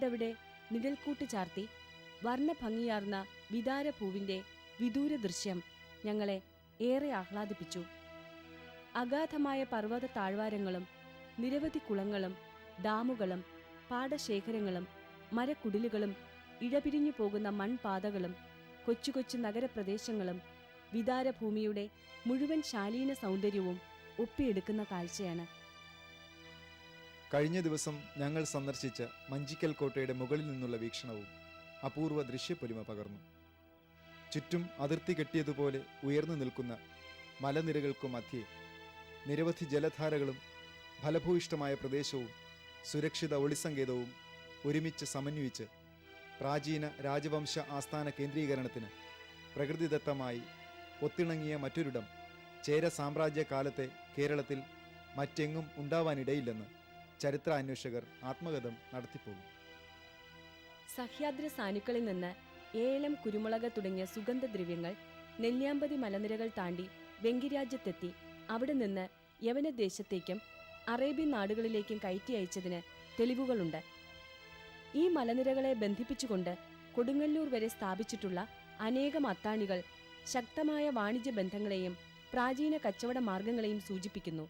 അവിടവിടെ നിഴൽക്കൂട്ട് ചാർത്തി വർണ്ണഭംഗിയാർന്ന വിതാരപൂവിന്റെ വിദൂര ദൃശ്യം ഞങ്ങളെ ഏറെ ആഹ്ലാദിപ്പിച്ചു. അഗാധമായ പർവ്വത താഴ്വാരങ്ങളും നിരവധി കുളങ്ങളും ഡാമുകളും പാടശേഖരങ്ങളും മരക്കുടിലുകളും ഇഴപിരിഞ്ഞു പോകുന്ന മൺപാതകളും കൊച്ചു കൊച്ചു നഗരപ്രദേശങ്ങളും വിതാരഭൂമിയുടെ മുഴുവൻ ശാലീന സൗന്ദര്യവും ഒപ്പിയെടുക്കുന്ന കാഴ്ചയാണ്. കഴിഞ്ഞ ദിവസം ഞങ്ങൾ സന്ദർശിച്ച മഞ്ചിക്കൽ കോട്ടയുടെ മുകളിൽ നിന്നുള്ള വീക്ഷണവും അപൂർവ ദൃശ്യപ്പൊലിമ പകർന്നു. ചുറ്റും അതിർത്തി കെട്ടിയതുപോലെ ഉയർന്നു നിൽക്കുന്ന മലനിരകൾക്കു മധ്യേ നിരവധി ജലധാരകളും ഫലഭൂയിഷ്ടമായ പ്രദേശവും സുരക്ഷിത ഒളിസങ്കേതവും ഒരുമിച്ച് സമന്വയിച്ച് പ്രാചീന രാജവംശ ആസ്ഥാന കേന്ദ്രീകരണത്തിന് പ്രകൃതിദത്തമായി ഒത്തിണങ്ങിയ മറ്റൊരിടം ചേര സാമ്രാജ്യ കാലത്തെ കേരളത്തിൽ മറ്റെങ്ങും ഉണ്ടാവാനിടയില്ലെന്ന് ചരിത്രാന്വേഷകർ ആത്മകഥം നടത്തിപ്പോകും. സഹ്യാദ്രി സാനുക്കളിൽ നിന്ന് ഏലം, കുരുമുളക് തുടങ്ങിയ സുഗന്ധദ്രവ്യങ്ങൾ നെല്ലിയാമ്പതി മലനിരകൾ താണ്ടി വെങ്കിരാജ്യത്തെത്തി അവിടെ നിന്ന് യവനദേശത്തേക്കും അറേബ്യൻ നാടുകളിലേക്കും കയറ്റി അയച്ചതിന് തെളിവുകളുണ്ട്. ഈ മലനിരകളെ ബന്ധിപ്പിച്ചുകൊണ്ട് കൊടുങ്ങല്ലൂർ വരെ സ്ഥാപിച്ചിട്ടുള്ള അനേകം അത്താണികൾ ശക്തമായ വാണിജ്യ ബന്ധങ്ങളെയും പ്രാചീന കച്ചവട മാർഗങ്ങളെയും സൂചിപ്പിക്കുന്നു.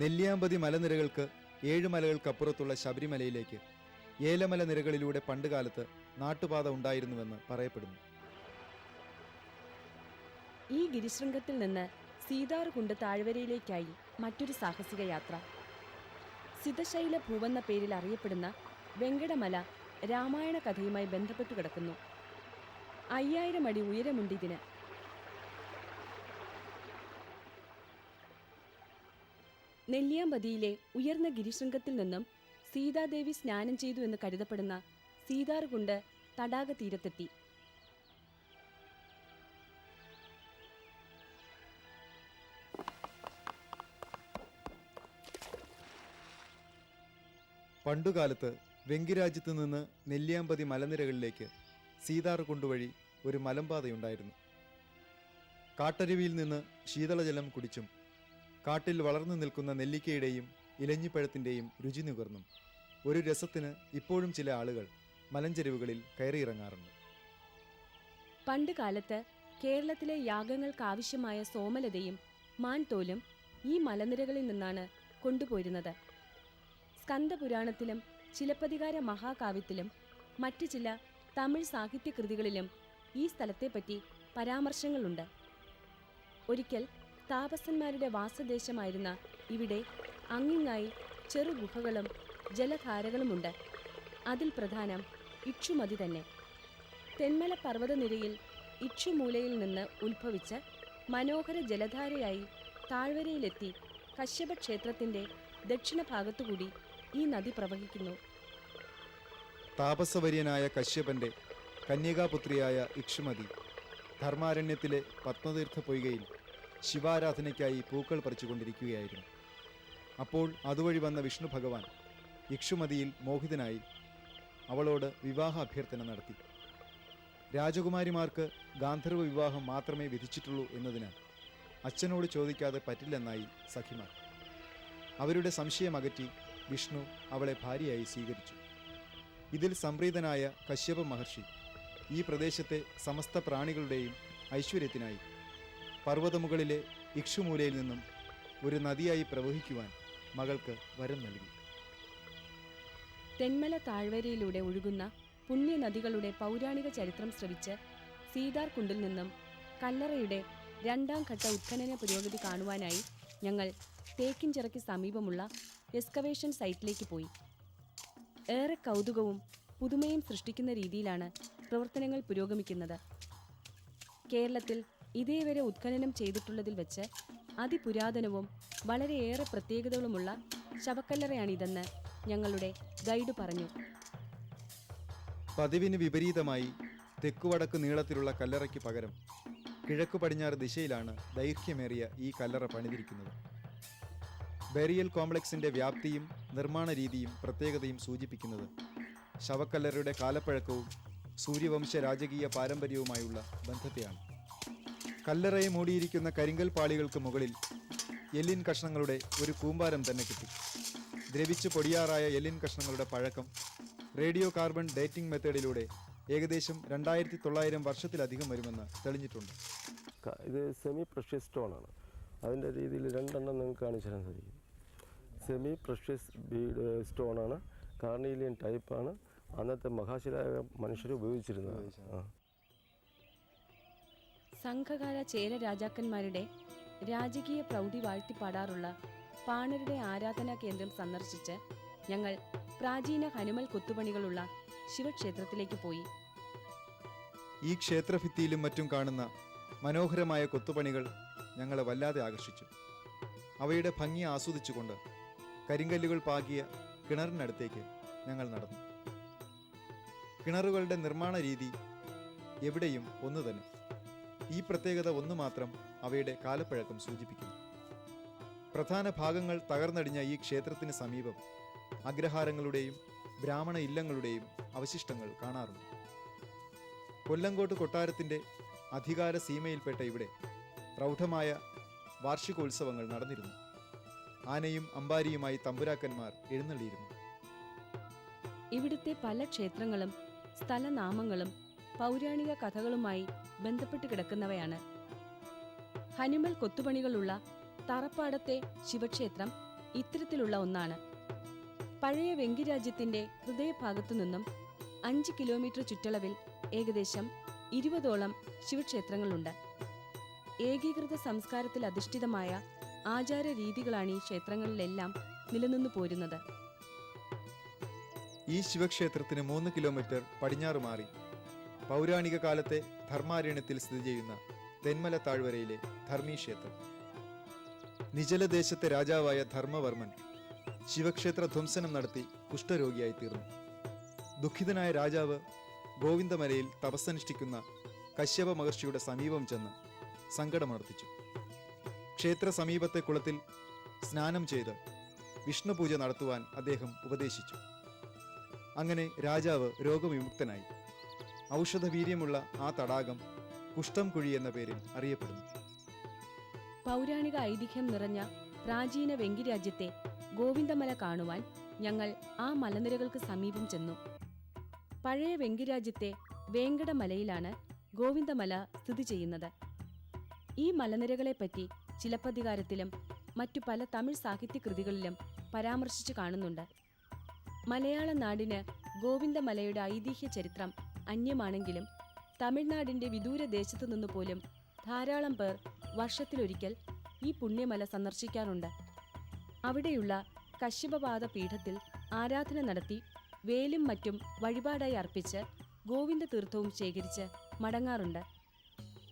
നെല്ലിയാമ്പതി മലനിരകൾക്ക് 7 മലകൾക്കപ്പുറത്തുള്ള ശബരിമലയിലേക്ക് ഏലമല നിരകളിലൂടെ പണ്ടുകാലത്ത് നാട്ടുപാത ഉണ്ടായിരുന്നുവെന്ന് പറയപ്പെടുന്നു. ഈ ഗിരിശൃംഗത്തിൽ നിന്ന് സീതാർകുണ്ട് താഴ്വരയിലേക്കായി മറ്റൊരു സാഹസിക യാത്ര. സിതശൈല ഭൂവെന്ന പേരിൽ അറിയപ്പെടുന്ന വെങ്കടമല രാമായണ കഥയുമായി ബന്ധപ്പെട്ടു കിടക്കുന്നു. 5000 അടി ഉയരമുണ്ടിതിന്. നെല്ലിയാമ്പതിയിലെ ഉയർന്ന ഗിരിശൃംഗത്തിൽ നിന്നും സീതാദേവി സ്നാനം ചെയ്തു എന്ന് കരുതപ്പെടുന്ന സീതാർകുണ്ട് തടാക തീരത്തെത്തി. പണ്ടുകാലത്ത് വെങ്കിരാജ്യത്തു നിന്ന് നെല്ലിയാമ്പതി മലനിരകളിലേക്ക് സീതാർകുണ്ട് വഴി ഒരു മലമ്പാതയുണ്ടായിരുന്നു. കാട്ടരുവിയിൽ നിന്ന് ശീതളജലം കുടിച്ചും കാട്ടിൽ വളർന്നു നിൽക്കുന്ന നെല്ലിക്കയുടെയും ഇലഞ്ഞിപ്പഴത്തിൻ്റെയും രുചി നുകർന്നും ഒരു രസത്തിന് ഇപ്പോഴും ചില ആളുകൾ മലഞ്ചെരുവുകളിൽ കയറിയിറങ്ങാറുണ്ട്. പണ്ട് കാലത്ത് കേരളത്തിലെ യാഗങ്ങൾക്കാവശ്യമായ സോമലതയും മാൻതോലും ഈ മലനിരകളിൽ നിന്നാണ് കൊണ്ടുപോയിരുന്നത്. സ്കന്ദപുരാണത്തിലും ചിലപ്പതികാര മഹാകാവ്യത്തിലും മറ്റു ചില തമിഴ് സാഹിത്യകൃതികളിലും ഈ സ്ഥലത്തെപ്പറ്റി പരാമർശങ്ങളുണ്ട്. ഒരിക്കൽ താപസന്മാരുടെ വാസദേശമായിരുന്ന ഇവിടെ അങ്ങിങ്ങായി ചെറുഗുഹകളും ജലധാരകളുമുണ്ട്. അതിൽ പ്രധാനം ഇക്ഷുമതി തന്നെ. തെന്മല പർവ്വതനിരയിൽ ഇക്ഷുമൂലയിൽ നിന്ന് ഉത്ഭവിച്ച് മനോഹര ജലധാരയായി താഴ്വരയിലെത്തി കശ്യപ ക്ഷേത്രത്തിന്റെ ദക്ഷിണഭാഗത്തുകൂടി ഈ നദി പ്രവഹിക്കുന്നു. താപസവര്യനായ കശ്യപന്റെ കന്യകാപുത്രിയായ ഇക്ഷുമതി ധർമാരണ്യത്തിലെ പത്മതീർത്ഥ പൊയ്കയിൽ ശിവാരാധനയ്ക്കായി പൂക്കൾ പറിച്ചുകൊണ്ടിരിക്കുകയായിരുന്നു. അപ്പോൾ അതുവഴി വന്ന വിഷ്ണു ഭഗവാൻ ഇക്ഷുമതിയിൽ മോഹിതനായി അവളോട് വിവാഹ അഭ്യർത്ഥന നടത്തി. രാജകുമാരിമാർക്ക് ഗാന്ധർവ വിവാഹം മാത്രമേ വിധിച്ചിട്ടുള്ളൂ എന്നതിനാൽ അച്ഛനോട് ചോദിക്കാതെ പറ്റില്ലെന്നായി സഖിമാർ. അവരുടെ സംശയമകറ്റി വിഷ്ണു അവളെ ഭാര്യയായി സ്വീകരിച്ചു. ഇതിൽ സംപ്രീതനായ കശ്യപ മഹർഷി ഈ പ്രദേശത്തെ സമസ്ത പ്രാണികളുടെയും ഐശ്വര്യത്തിനായി പർവ്വതമുകളിലെ ഇക്ഷുമൂലയിൽ നിന്നും ഒരു നദിയായി പ്രവഹിക്കുവാൻ മകൾക്ക് വരം നൽകി. തെന്മല താഴ്വരയിലൂടെ ഒഴുകുന്ന പുണ്യനദികളുടെ പൗരാണിക ചരിത്രം ശ്രവിച്ച് സീതാർകുണ്ടിൽ നിന്നും കല്ലറയുടെ 2ാം ഘട്ട ഉത്ഖനന പുരോഗതി കാണുവാനായി ഞങ്ങൾ തേക്കിൻചിറയ്ക്ക് സമീപമുള്ള എക്സ്കവേഷൻ സൈറ്റിലേക്ക് പോയി. ഏറെ കൗതുകവും പുതുമയും സൃഷ്ടിക്കുന്ന രീതിയിലാണ് പ്രവർത്തനങ്ങൾ പുരോഗമിക്കുന്നത്. കേരളത്തിൽ ഇതേവരെ ഉത്ഖനനം ചെയ്തിട്ടുള്ളതിൽ വെച്ച് അതിപുരാതനവും വളരെയേറെ പ്രത്യേകതകളുമുള്ള ശവക്കല്ലറയാണിതെന്ന് ഞങ്ങളുടെ ഗൈഡ് പറഞ്ഞു. പതിവിന് വിപരീതമായി തെക്കുവടക്ക് നീളത്തിലുള്ള കല്ലറയ്ക്ക് പകരം കിഴക്കു പടിഞ്ഞാറ് ദിശയിലാണ് ദൈർഘ്യമേറിയ ഈ കല്ലറ പണിതിരിക്കുന്നത്. ബെറിയൽ കോംപ്ലക്സിന്റെ വ്യാപ്തിയും നിർമ്മാണ രീതിയും പ്രത്യേകതയും സൂചിപ്പിക്കുന്നത് ശവക്കല്ലറയുടെ കാലപ്പഴക്കവും സൂര്യവംശ രാജകീയ പാരമ്പര്യവുമായുള്ള ബന്ധത്തെയാണ്. കല്ലറയെ മൂടിയിരിക്കുന്ന കരിങ്കൽ പാളികൾക്ക് മുകളിൽ എല്ലിൻ കഷ്ണങ്ങളുടെ ഒരു കൂമ്പാരം തന്നെ കിട്ടി. ദ്രവിച്ച് പൊടിയാറായ എല്ലിൻ കഷ്ണങ്ങളുടെ പഴക്കം റേഡിയോ കാർബൺ ഡേറ്റിംഗ് മെത്തേഡിലൂടെ ഏകദേശം 2900 വർഷത്തിലധികം വരുമെന്ന് തെളിഞ്ഞിട്ടുണ്ട്. ഇത് സെമി പ്രഷ്യസ് സ്റ്റോണാണ്. അതിൻ്റെ രീതിയിൽ രണ്ടെണ്ണം നിങ്ങൾക്ക് കാണിച്ചു തരാൻ സാധിക്കും. സെമി പ്രഷ്യസ് ബീഡ് സ്റ്റോണാണ്, കാർണീലിയൻ ടൈപ്പാണ്. അന്നത്തെ മഹാശിലായ മനുഷ്യർ ഉപയോഗിച്ചിരുന്നത്. സംഘകാല ചേര രാജാക്കന്മാരുടെ രാജകീയ പ്രൗഢി വാഴ്ത്തിപ്പാടാറുള്ള പാണരുടെ ആരാധനാ കേന്ദ്രം സന്ദർശിച്ച് ഞങ്ങൾ പ്രാചീന ഹനുമൽ കൊത്തുപണികളുള്ള ശിവക്ഷേത്രത്തിലേക്ക് പോയി. ഈ ക്ഷേത്രഭിത്തിയിലും മറ്റും കാണുന്ന മനോഹരമായ കൊത്തുപണികൾ ഞങ്ങളെ വല്ലാതെ ആകർഷിച്ചു. അവയുടെ ഭംഗി ആസ്വദിച്ചുകൊണ്ട് കരിങ്കല്ലുകൾ പാകിയ കിണറിനടുത്തേക്ക് ഞങ്ങൾ നടന്നു. കിണറുകളുടെ നിർമ്മാണ രീതി എവിടെയും ഒന്നു തന്നെ. ഈ പ്രത്യേകത ഒന്നു മാത്രം അവയുടെ കാലപ്പഴക്കം സൂചിപ്പിക്കുന്നു. പ്രധാന ഭാഗങ്ങൾ തകർന്നടിഞ്ഞ ഈ ക്ഷേത്രത്തിന് സമീപം അഗ്രഹാരങ്ങളുടെയും ബ്രാഹ്മണ ഇല്ലങ്ങളുടെയും അവശിഷ്ടങ്ങൾ കാണാറുണ്ട്. കൊല്ലങ്കോട്ട് കൊട്ടാരത്തിൻ്റെ അധികാര സീമയിൽപ്പെട്ട ഇവിടെ പ്രൗഢമായ വാർഷികോത്സവങ്ങൾ നടന്നിരുന്നു. ആനയും അമ്പാരിയുമായി തമ്പുരാക്കന്മാർ എഴുന്നള്ളിയിരുന്നു. ഇവിടുത്തെ പല ക്ഷേത്രങ്ങളും സ്ഥലനാമങ്ങളും പൗരാണിക കഥകളുമായി ബന്ധപ്പെട്ട് കിടക്കുന്നവയാണ്. ഹനുമൽ കൊത്തുപണികളുള്ള തറപ്പാടത്തെ ശിവക്ഷേത്രം ഇത്തരത്തിലുള്ള ഒന്നാണ്. പഴയ വെങ്കിരാജ്യത്തിന്റെ ഹൃദയഭാഗത്തു നിന്നും 5 കിലോമീറ്റർ ചുറ്റളവിൽ ഏകദേശം 20ഓളം ശിവക്ഷേത്രങ്ങളുണ്ട്. ഏകീകൃത സംസ്കാരത്തിൽ അധിഷ്ഠിതമായ ആചാര രീതികളാണ് ഈ ക്ഷേത്രങ്ങളിലെല്ലാം നിലനിന്നു പോരുന്നത്. ഈ ശിവക്ഷേത്രത്തിന് 3 കിലോമീറ്റർ പടിഞ്ഞാറ് മാറി പൗരാണിക കാലത്തെ ധർമാരണ്യത്തിൽ സ്ഥിതി ചെയ്യുന്ന തെന്മല താഴ്വരയിലെ ധർമ്മീക്ഷേത്രം. നിജലദേശത്തെ രാജാവായ ധർമ്മവർമ്മൻ ശിവക്ഷേത്ര ധ്വംസനം നടത്തി കുഷ്ഠരോഗിയായി തീർന്നു. ദുഃഖിതനായ രാജാവ് ഗോവിന്ദമലയിൽ തപസ്സനുഷ്ഠിക്കുന്ന കശ്യപ മഹർഷിയുടെ സമീപം ചെന്ന് സങ്കടമർപ്പിച്ചു. ക്ഷേത്ര സമീപത്തെ കുളത്തിൽ സ്നാനം ചെയ്ത് വിഷ്ണുപൂജ നടത്തുവാൻ അദ്ദേഹം ഉപദേശിച്ചു. അങ്ങനെ രാജാവ് രോഗവിമുക്തനായി. ഔഷധവീര്യമുള്ള ആ തടാകം കുഷ്ഠം കുഴി എന്ന പേരിൽ അറിയപ്പെടുന്നു. പൗരാണിക ഐതിഹ്യം നിറഞ്ഞ പ്രാചീന വെങ്കിരാജ്യത്തെ ഗോവിന്ദമല കാണുവാൻ ഞങ്ങൾ ആ മലനിരകൾക്ക് സമീപം ചെന്നു. പഴയ വെങ്കിരാജ്യത്തെ വേങ്കടമലയിലാണ് ഗോവിന്ദമല സ്ഥിതി ചെയ്യുന്നത്. ഈ മലനിരകളെപ്പറ്റി ചിലപ്പതികാരത്തിലും മറ്റു പല തമിഴ് സാഹിത്യകൃതികളിലും പരാമർശിച്ചു കാണുന്നുണ്ട്. മലയാള നാടിന് ഗോവിന്ദമലയുടെ ഐതിഹ്യ ചരിത്രം അന്യമാണെങ്കിലും തമിഴ്നാടിന്റെ വിദൂര ദേശത്തു നിന്നു പോലും ധാരാളം പേർ വർഷത്തിലൊരിക്കൽ ഈ പുണ്യമല സന്ദർശിക്കാറുണ്ട്. അവിടെയുള്ള കശ്യപപാദ പീഠത്തിൽ ആരാധന നടത്തി വേലും മറ്റും വഴിപാടായി അർപ്പിച്ച് ഗോവിന്ദ തീർത്ഥവും ശേഖരിച്ച് മടങ്ങാറുണ്ട്.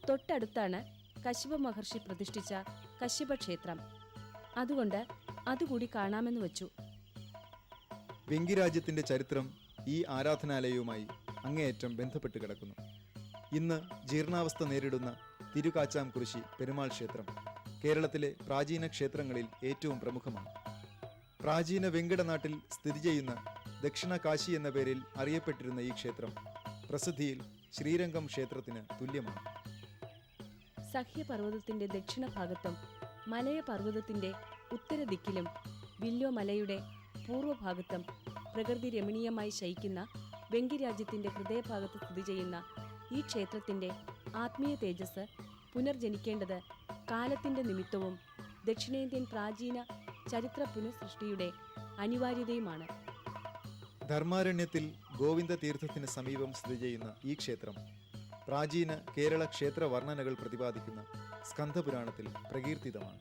തൊട്ടടുത്താണ് കശ്യപ മഹർഷി പ്രതിഷ്ഠിച്ച കശ്യപ ക്ഷേത്രം. അതുകൊണ്ട് അതുകൂടി കാണാമെന്ന് വച്ചു. വെങ്കിരാജ്യത്തിന്റെ ചരിത്രം ഈ ആരാധനാലയവുമായി അങ്ങേയറ്റം ബന്ധപ്പെട്ട് കിടക്കുന്നു. ഇന്ന് ജീർണാവസ്ഥ നേരിടുന്ന തിരുക്കാച്ചാംകുറിശി പെരുമാൾ ക്ഷേത്രം കേരളത്തിലെ പ്രാചീന ക്ഷേത്രങ്ങളിൽ ഏറ്റവും പ്രമുഖമാണ്. പ്രാചീന വെങ്കടനാട്ടിൽ സ്ഥിതി ചെയ്യുന്ന ദക്ഷിണ കാശി എന്ന പേരിൽ അറിയപ്പെട്ടിരുന്ന ഈ ക്ഷേത്രം പ്രസിദ്ധിയിൽ ശ്രീരംഗം ക്ഷേത്രത്തിന് തുല്യമാണ്. സഹ്യപർവ്വതത്തിന്റെ ദക്ഷിണഭാഗത്തും മലയപർവ്വതത്തിന്റെ ഉത്തരദിക്കിലും വില്ലോ മലയുടെ പൂർവ്വഭാഗത്തും പ്രകൃതി രമണീയമായി ശയിക്കുന്ന വെങ്കിരാജ്യത്തിന്റെ ഹൃദയഭാഗത്ത് സ്ഥിതി ചെയ്യുന്ന ഈ ക്ഷേത്രത്തിന്റെ ആത്മീയ തേജസ് പുനർജനിക്കേണ്ടത് കാലത്തിന്റെ നിമിത്തവും ദക്ഷിണേന്ത്യൻ പ്രാചീന ചരിത്ര പുനഃസൃഷ്ടിയുടെ അനിവാര്യതയുമാണ്. ധർമാരണ്യത്തിൽ ഗോവിന്ദ തീർത്ഥത്തിന് സമീപം സ്ഥിതി ചെയ്യുന്ന ഈ ക്ഷേത്രം പ്രാചീന കേരള ക്ഷേത്ര വർണ്ണനകൾ പ്രതിപാദിക്കുന്ന സ്കന്ധപുരാണത്തിൽ പ്രകീർത്തിതമാണ്.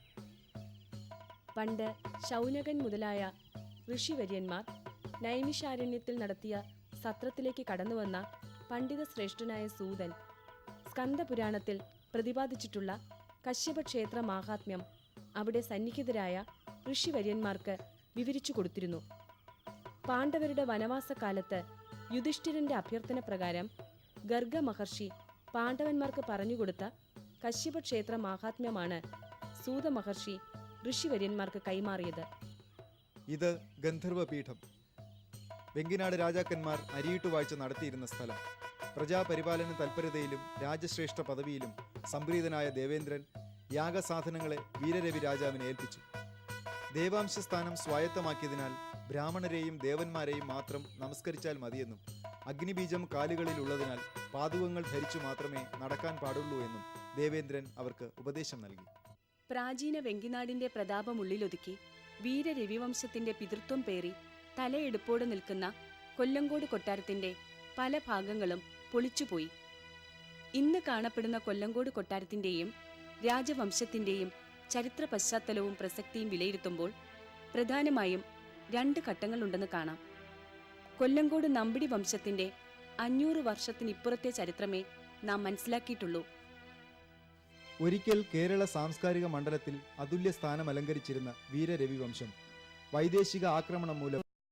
പണ്ട് ശൗനകൻ മുതലായ ഋഷിവര്യന്മാർ നൈമിഷാരണ്യത്തിൽ നടത്തിയ സത്രത്തിലേക്ക് കടന്നുവന്ന പണ്ഡിത ശ്രേഷ്ഠനായ സൂതൻ സ്കന്ധപുരാണത്തിൽ പ്രതിപാദിച്ചിട്ടുള്ള കശ്യപ ക്ഷേത്ര മാഹാത്മ്യം അവിടെ സന്നിഹിതരായ ഋഷിവര്യന്മാർക്ക് വിവരിച്ചു കൊടുത്തിരുന്നു. പാണ്ഡവരുടെ വനവാസകാലത്ത് യുധിഷ്ഠിരന്റെ അഭ്യർത്ഥന പ്രകാരം ഗർഗ മഹർഷി പാണ്ഡവന്മാർക്ക് പറഞ്ഞുകൊടുത്ത കശ്യപ ക്ഷേത്ര മാഹാത്മ്യമാണ് സൂത മഹർഷി ഋഷിവര്യന്മാർക്ക് കൈമാറിയത്. ഇത് ഗന്ധർവപീഠം. വെങ്കിനാട് രാജാക്കന്മാർ അരിയിട്ടുവാഴ്ച നടത്തിയിരുന്ന സ്ഥലം. പ്രജാപരിപാലന തൽപരതയിലും രാജശ്രേഷ്ഠ പദവിയിലും സംപ്രീതനായ ദേവേന്ദ്രൻ യാഗസാധനങ്ങളെ വീരരവി രാജാവിനെ ഏൽപ്പിച്ചു. ദേവാംശ സ്ഥാനം സ്വായത്തമാക്കിയതിനാൽ ബ്രാഹ്മണരെയും ദേവന്മാരെയും മാത്രം നമസ്കരിച്ചാൽ മതിയെന്നും അഗ്നിബീജം കാലുകളിൽ ഉള്ളതിനാൽ പാദുകങ്ങൾ ധരിച്ചു മാത്രമേ നടക്കാൻ പാടുള്ളൂ എന്നും ദേവേന്ദ്രൻ അവർക്ക് ഉപദേശം നൽകി. പ്രാചീന വെങ്കിനാടിന്റെ പ്രതാപമുള്ളിലൊതുക്കി വീരരവിവംശത്തിന്റെ പിതൃത്വം പേറി തലയെടുപ്പോടെ നിൽക്കുന്ന കൊല്ലങ്കോട് കൊട്ടാരത്തിന്റെ പല ഭാഗങ്ങളും പൊളിച്ചുപോയി. ഇന്ന് കാണപ്പെടുന്ന കൊല്ലങ്കോട് കൊട്ടാരത്തിന്റെയും രാജവംശത്തിന്റെയും ചരിത്ര പശ്ചാത്തലവും പ്രസക്തിയും വിലയിരുത്തുമ്പോൾ പ്രധാനമായും 2 ഘട്ടങ്ങളുണ്ടെന്ന് കാണാം. കൊല്ലങ്കോട് നമ്പിടി വംശത്തിന്റെ 500 വർഷത്തിനിപ്പുറത്തെ ചരിത്രമേ നാം മനസ്സിലാക്കിയിട്ടുള്ളൂ. ഒരിക്കൽ കേരള സാംസ്കാരിക മണ്ഡലത്തിൽ അതുല്യ സ്ഥാനം അലങ്കരിച്ചിരുന്ന വീരരവിവംശം വൈദേശിക ആക്രമണം മൂലം